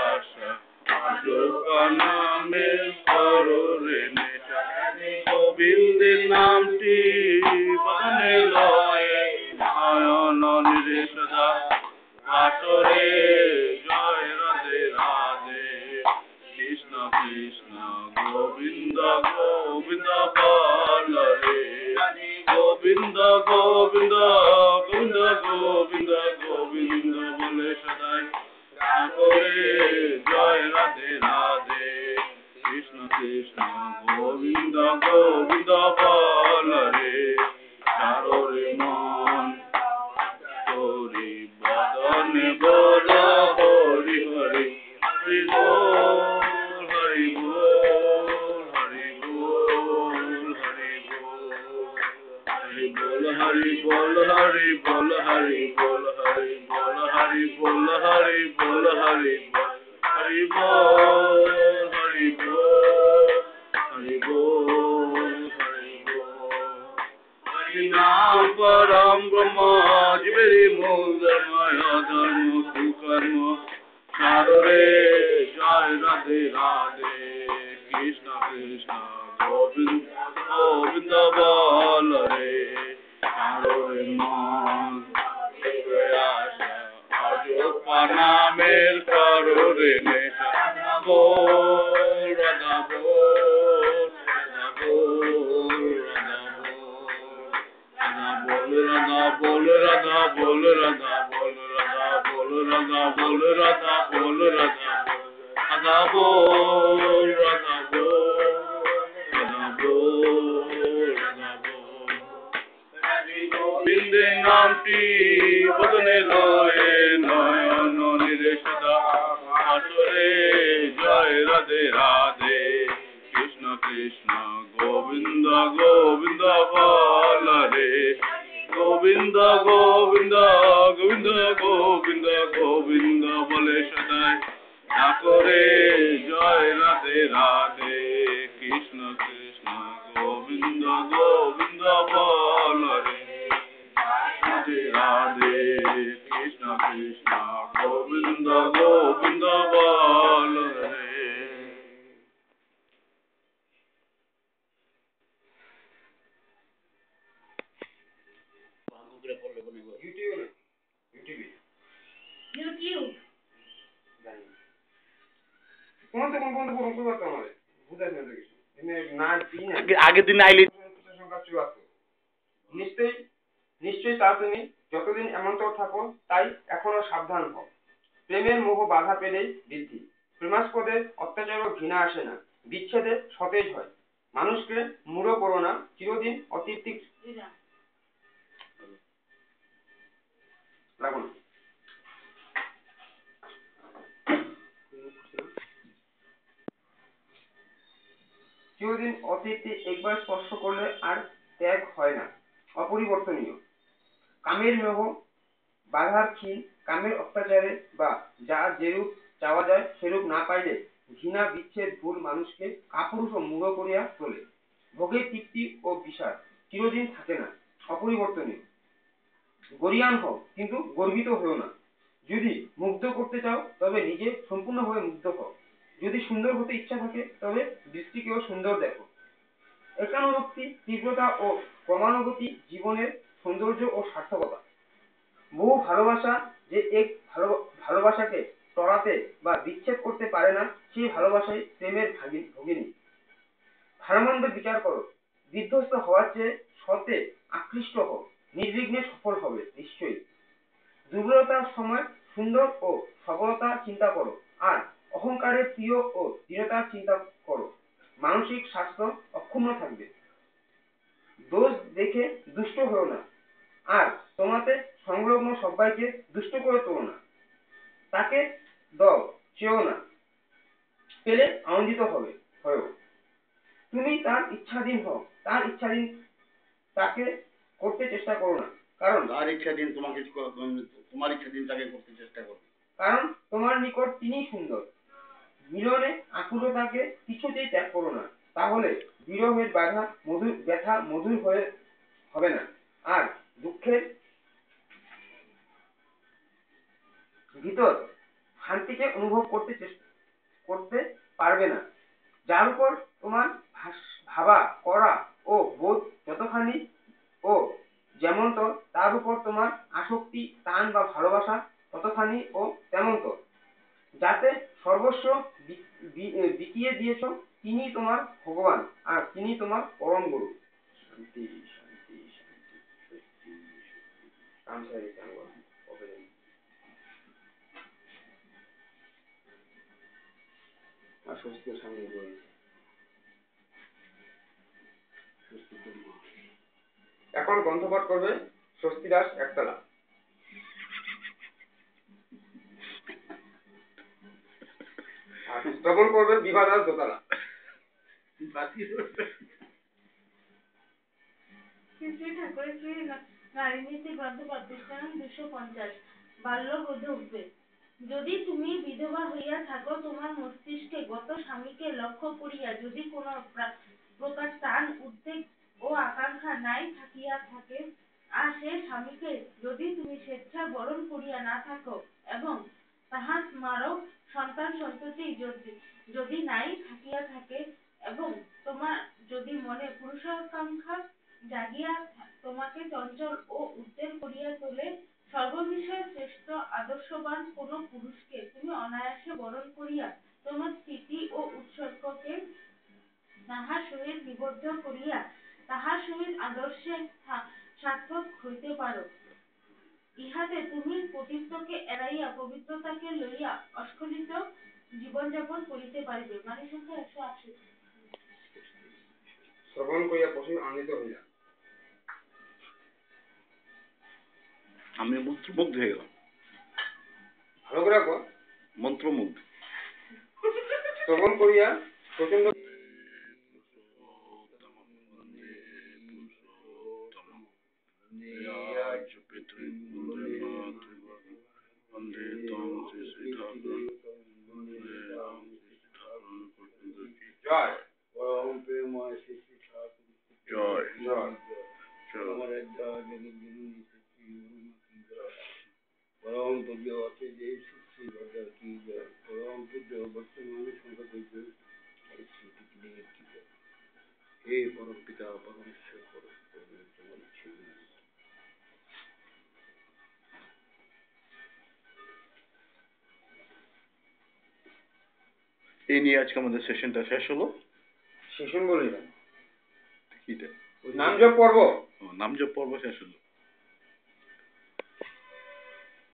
আশা নামের কররে নেশা গোবিন্দের নামটি বানে লয়ে নয়ন নিরে সদা আসরে জয় রাধে রাধে কৃষ্ণ কৃষ্ণ গোবিন্দ গোবিন্দ বল রে গোবিন্দ গোবিন্দ গোবিন্দ গোবিন্দ গোবিন্দ বলে সদাই করে জয় রাধে রাধে কৃষ্ণ কৃষ্ণ গোবিন্দ গোবিন্দ বল রে চারো রে মন হরি বদনে বল হরি হরি হরি বল হরি বল হরি বল হরি বল হরি বল হরি বল হরি বল হরি বল হরি বল হরি বল হরি বল হরি বল হরি বল হরি বল হরি বল হরি নাম পরম ব্রহ্ম জীবেরই মূল ধর্ম ধর্ম কুকর্ম সারে জয় রাধে রাধে কৃষ্ণ কৃষ্ণ গোবিন্দ গোবিন্দ বল রে সারে মন আশা অযোধ্যা নামের কররে নেশা বল রাধা বল রাধা বল রাধা বল রাধা বল রাধা বল রাধা বল রাধা বল রাধা বল রাধা বল রাধা বল রাধা বল রাধা বল রাধা বল গোবিন্দের নামটি বদনে লয়ে নয়ন নিরে সদা আসরে জয় রাধে রাধে কৃষ্ণ কৃষ্ণ গোবিন্দ গোবিন্দ বল রে গোবিন্দ গোবিন্দ গোবিন্দ গোবিন্দ গোবিন্দ বলে সদাই করে জয় রাধে রাধে কৃষ্ণ কৃষ্ণ গোবিন্দ গোবিন্দ বল রে রাধে রাধে কৃষ্ণ কৃষ্ণ গোবিন্দ গোবিন্দ বল রে আগের দিন আইলি নিশ্চয়ই তা তুমি যতদিন এমনটাও থাকো তাই এখনো সাবধান হও। প্রেমের মোহ বাধা পেলেই বৃদ্ধি, প্রেমাস্পদে অত্যাচার ও ঘৃণা আসে না, বিচ্ছেদে সতেজ হয়। মানুষকে মূঢ় করো না, চিরদিন অতৃপ্তি লাগুন। চিরদিন অতৃপ্তি একবার স্পর্শ করলে আর ত্যাগ হয় না, অপরিবর্তনীয়। কামের মোহ বাধার ক্ষীণ, কামের অত্যাচারে বা যা যেরূপ চাওয়া যায় সেরূপ না পাইলে ঘৃণা বিচ্ছেদ ভুল মানুষকে কাপুরুষ ও মূঢ় করিয়া তোলে। ভোগের তৃপ্তি ও বিষাদ চিরদিন থাকে না, অপরিবর্তনীয়। গরীয়ান হও কিন্তু গর্বিত হও না। যদি মুগ্ধ করতে চাও তবে নিজে সম্পূর্ণভাবে মুগ্ধ হও। যদি সুন্দর হতে ইচ্ছা থাকে তবে দৃষ্টিকেও সুন্দর দেখো। একানুরক্তি, তীব্রতা ও ক্রমানুগতি জীবনের সৌন্দর্য ও সার্থকতা। বহু ভালোবাসা যে এক ভালোবাসাকে টড়াতে বা বিচ্ছেদ করতে পারে না, সেই ভালোবাসাই প্রেমের ভগিনী। ভালোমন্দ বিচার করো, বিধ্বস্ত হওয়ার চেয়ে সতে আকৃষ্ট হও, নির্বিঘ্নে সফল হবে নিশ্চয়ই। দুর্বলতার সময় সুন্দর ও সফলতার চিন্তা করো, আর অহংকারের প্রিয় ও দৃঢ়তার চিন্তা করো। মানসিক স্বাস্থ্য অক্ষুণ্ণ থাকবে। দোষ দেখে দুষ্ট হও না, আর তোমাতে সংলগ্ন সবাইকে দুষ্ট করে তোলো না। তাকে দাও চেও না, পেলে আনন্দিত হবে হয়েও। তুমি তার ইচ্ছাধীন হও, তার ইচ্ছাধীন তাকে করতে চেষ্টা করো না, কারণ তার ইচ্ছাধীন তোমাকে তোমার ইচ্ছাধীন তাকে করতে চেষ্টা করো, কারণ তোমার নিকট তিনিই সুন্দর। মিলনে আকুলতাকে কিছুতেই ত্যাগ করো না, তাহলে বিরহের ব্যথা মধুর হয়ে হবে না, আর দুঃখের ভিতর শান্তিকে নিজে অনুভব করতে পারবে না। যার উপর তোমার ভাবা করা ও বোধ যতখানি ও যেমনতর, তার উপর তোমার আসক্তি টান বা ভালোবাসা ততখানি ও তেমনতর। যাতে সর্বস্ব বিকিয়ে দিয়েছ, তিনি তোমার ভগবান আর তিনি তোমার পরম গুরু। শান্তি শান্তি শান্তি আর স্বস্তির সামনে রয়েছে। এখন গ্রন্থপাঠ করবে স্বস্তিদাস একতলা, আর শ্রবণ করবেন বিভাদাস দোতলা। শ্রী ঠাকুরের শ্রী নারীনীতি গ্রন্থপাঠ পৃষ্ঠা 250। বাল্য বোধে উঠবে। যদি তুমি বিধবা হইয়া থাকো, তোমার মস্তিষ্কে গত স্বামীকে লক্ষ্য করিয়া যদি কোন প্রকার টান উদ্বেগ ও আকাঙ্ক্ষা নাই থাকিয়া থাকে, আর সে স্বামীকে যদি তুমি স্বেচ্ছা বরণ করিয়া না থাকো এবং তাহার স্মারক সন্তান সন্ততি যদি নাই থাকিয়া থাকে এবং তোমার যদি মনে পুরুষাকাঙ্ক্ষা জাগিয়া তোমাকে চঞ্চল ও উদ্বেগ করিয়া তোলে, সর্ববিষয়ে শ্রেষ্ঠ আদর্শবান কোন পুরুষকে তুমি অনায়াসে বরণ করিয়া তোমার স্থিতি ও উৎসর্গকে তাহার সহিত নিবদ্ধ করিয়া তাহার সহিত আদর্শে সার্থক হইতে পারো। ইহাতে তুমি পতিত্বকে এড়াইয়া পবিত্রতাকে লইয়া অস্খলিত জীবনযাপন করিতে পারিবে। মানে সংখ্যা 168। শ্রবণ করিয়া প্রচুর আনন্দিত হইয়া আমি মন্ত্রমুগ্ধ হয়ে গেলাম। ভালো করে রাখো। মন্ত্রমুগ্ধ। শ্রবণ করিয়া প্রচন্ড জয় পরম প্রেমময় শ্রী শ্রী ঠাকুর জয় জয় জয় পরম পূজ্য অতি শ্রী শ্রী ভদ্র কি জয় পরম পূজ্য বর্তমান সংঘ হে পরম পিতা পরমেশ্বর পরম এই নিয়ে আজকে আমাদের সেশনটা শেষ হলো। সেশন বলি না, কিটা নাম জপ পর্ব নাম জপ পর্ব শেষ হলো।